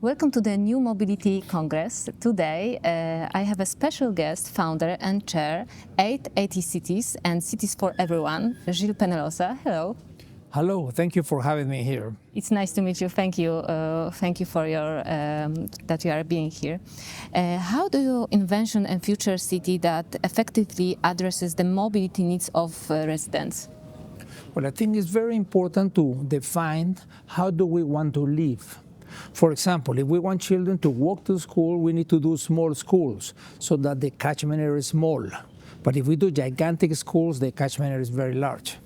Welcome to the New Mobility Congress. Today I have a special guest, founder and chair, 880 Cities and Cities for Everyone, Gilles Peñalosa. Hello. Hello, thank you for having me here. It's nice to meet you. Thank you for your that you are being here. How do you envision a future city that effectively addresses the mobility needs of residents? Well, I think it's very important to define how do we want to live. For example, if we want children to walk to school, we need to do small schools so that the catchment area is small. But if we do gigantic schools, the catchment area is very large.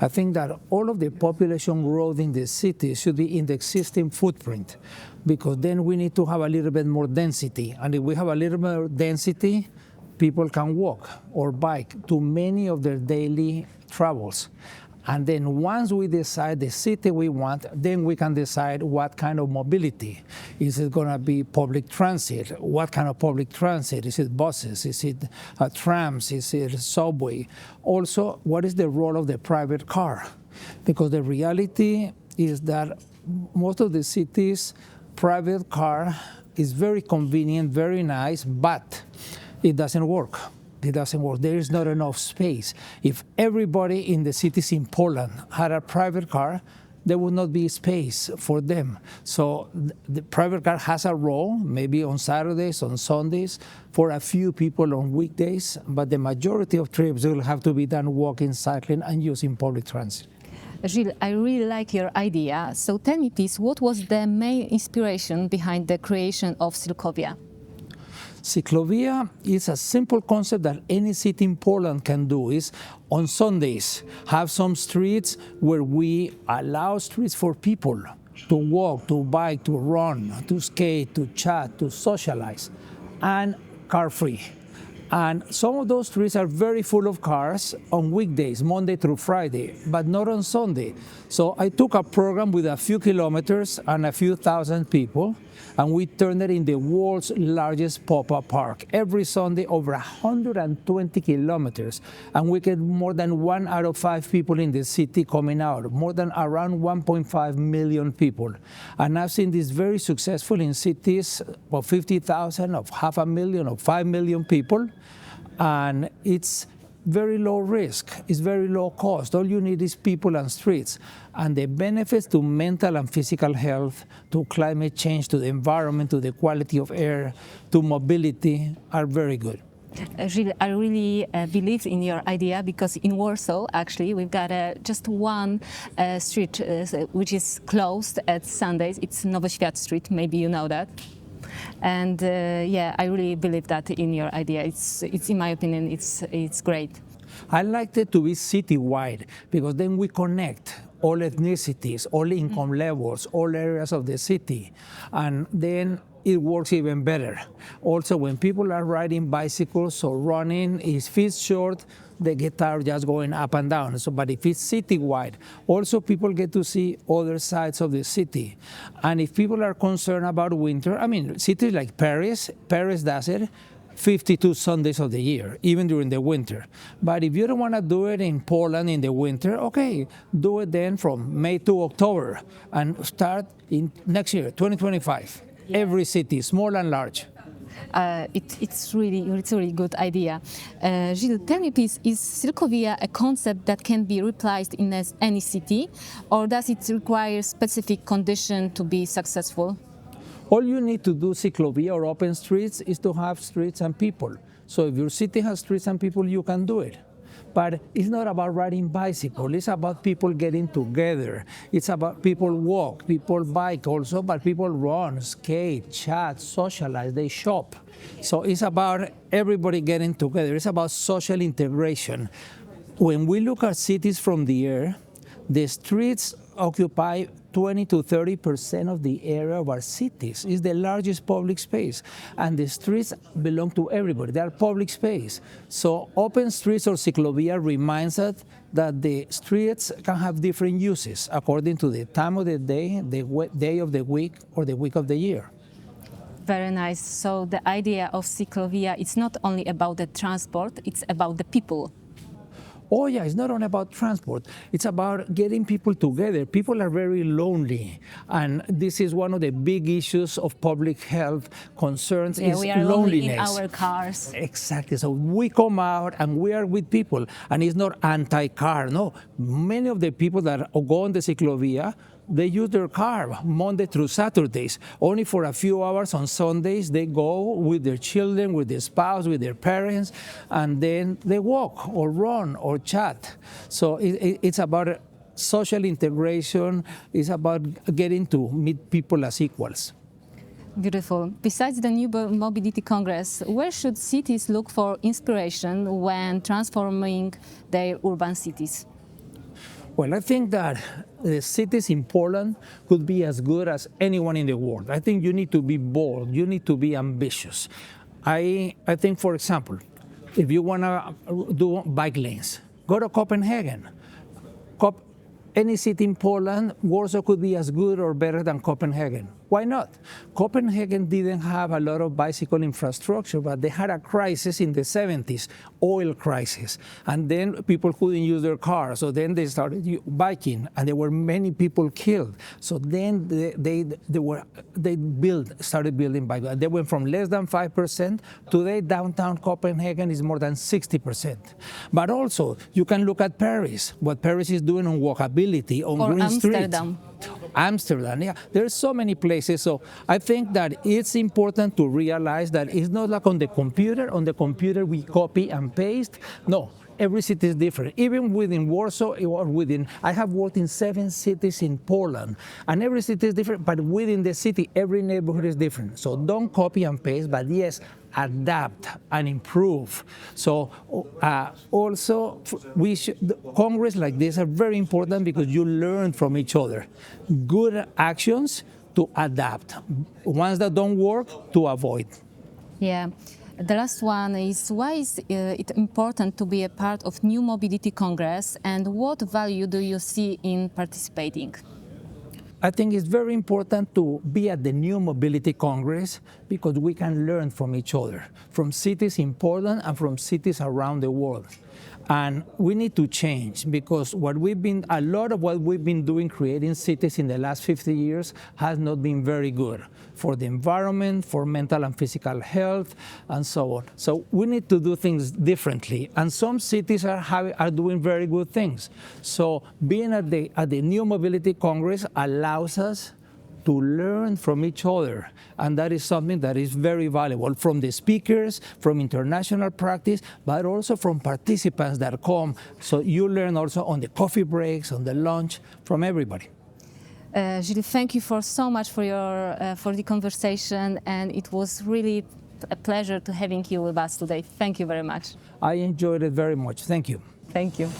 I think that all of the population growth in the city should be in the existing footprint, because then we need to have a little bit more density. And if we have a little bit more density, people can walk or bike to many of their daily travels. And then once we decide the city we want, then we can decide what kind of mobility. Is it going to be public transit? What kind of public transit? Is it buses? Is it trams? Is it subway? Also, what is the role of the private car? Because the reality is that most of the cities, private car is very convenient, very nice, but it doesn't work. It doesn't work. There is not enough space. If everybody in the cities in Poland had a private car, there would not be space for them. So the private car has a role, maybe on Saturdays, on Sundays, for a few people on weekdays, but the majority of trips will have to be done walking, cycling, and using public transit. Gilles, I really like your idea. So tell me, please, what was the main inspiration behind the creation of Cyklovia? Cyklovia is a simple concept that any city in Poland can do. Is on Sundays have some streets where we allow streets for people to walk, to bike, to run, to skate, to chat, to socialize, and car-free. And some of those streets are very full of cars on weekdays, Monday through Friday, but not on Sunday. So I took a program with a few kilometers and a few thousand people, and we turned it in the world's largest pop-up park. Every Sunday, over 120 kilometers, and we get more than 1 out of 5 people in the city coming out, more than around 1.5 million people. And I've seen this very successful in cities of 50,000, of 500,000, of 5 million people. And it's very low risk, it's very low cost. All you need is people and streets. And the benefits to mental and physical health, to climate change, to the environment, to the quality of air, to mobility are very good. Gilles, I really believe in your idea, because in Warsaw, actually, we've got just one street which is closed at Sundays. It's Nowej Street, maybe you know that. And yeah, I really believe that in your idea. It's in my opinion, it's great. I liked it to be citywide, because then we connect all ethnicities, all income levels, all areas of the city, and then it works even better. Also, when people are riding bicycles or running, if it's short, the guitar just going up and down. So, but if it's citywide, also people get to see other sides of the city. And if people are concerned about winter, I mean, cities like Paris does it 52 Sundays of the year, even during the winter. But if you don't want to do it in Poland in the winter, okay, do it then from May to October and start in next year, 2025. Every city, small and large. It's really good idea. Gilles, tell me please, is Cyklovia a concept that can be replaced in any city, or does it require specific condition to be successful? All you need to do Cyklovia or open streets is to have streets and people. So if your city has streets and people, you can do it. But it's not about riding bicycle, it's about people getting together. It's about people walk, people bike also, but people run, skate, chat, socialize, they shop. So it's about everybody getting together. It's about social integration. When we look at cities from the air, the streets occupy 20 to 30% of the area of our cities. It's the largest public space. And the streets belong to everybody. They are public space. So open streets or Cyklovia reminds us that the streets can have different uses according to the time of the day of the week, or the week of the year. Very nice. So the idea of Cyklovia, it's not only about the transport, it's about the people. Oh yeah, it's not only about transport. It's about getting people together. People are very lonely, and this is one of the big issues of public health concerns. Yeah, is we are loneliness. lonely in our cars. Exactly. So we come out and we are with people, and it's not anti-car. No, many of the people that go on the ciclovia, they use their car Monday through Saturdays. Only for a few hours on Sundays, they go with their children, with their spouse, with their parents, and then they walk or run or chat. So it's about social integration. It's about getting to meet people as equals. Beautiful. Besides the New Mobility Congress, where should cities look for inspiration when transforming their urban cities? Well, I think that the cities in Poland could be as good as anyone in the world. I think you need to be bold. You need to be ambitious. I think, for example, if you want to do bike lanes, go to Copenhagen. Any city in Poland, Warsaw could be as good or better than Copenhagen. Why not? Copenhagen didn't have a lot of bicycle infrastructure, but they had a crisis in the 70s, oil crisis. And then people couldn't use their cars. So then they started biking, and there were many people killed. So then they started building bike. They went from less than 5%. Today, downtown Copenhagen is more than 60%. But also, you can look at Paris, what Paris is doing on walkability, on or green Amsterdam. streets. Amsterdam, yeah. There's so many places. So I think that it's important to realize that it's not like on the computer. On the computer, we copy and paste. No, every city is different. Even within Warsaw or I have worked in 7 cities in Poland, and every city is different, but within the city, every neighborhood is different. So don't copy and paste, but yes, adapt and improve. So also, Congress like this are very important because you learn from each other. Good actions to adapt. Ones that don't work, to avoid. Yeah. The last one is, why is it important to be a part of New Mobility Congress, and what value do you see in participating? I think it's very important to be at the New Mobility Congress because we can learn from each other, from cities in Poland and from cities around the world. And we need to change because a lot of what we've been doing, creating cities in the last 50 years, has not been very good for the environment, for mental and physical health, and so on. So we need to do things differently. And some cities are doing very good things. So being at the New Mobility Congress allows us to learn from each other. And that is something that is very valuable from the speakers, from international practice, but also from participants that come. So you learn also on the coffee breaks, on the lunch, from everybody. Gilles, thank you so much for the conversation, and it was really a pleasure to having you with us today. Thank you very much. I enjoyed it very much. Thank you. Thank you.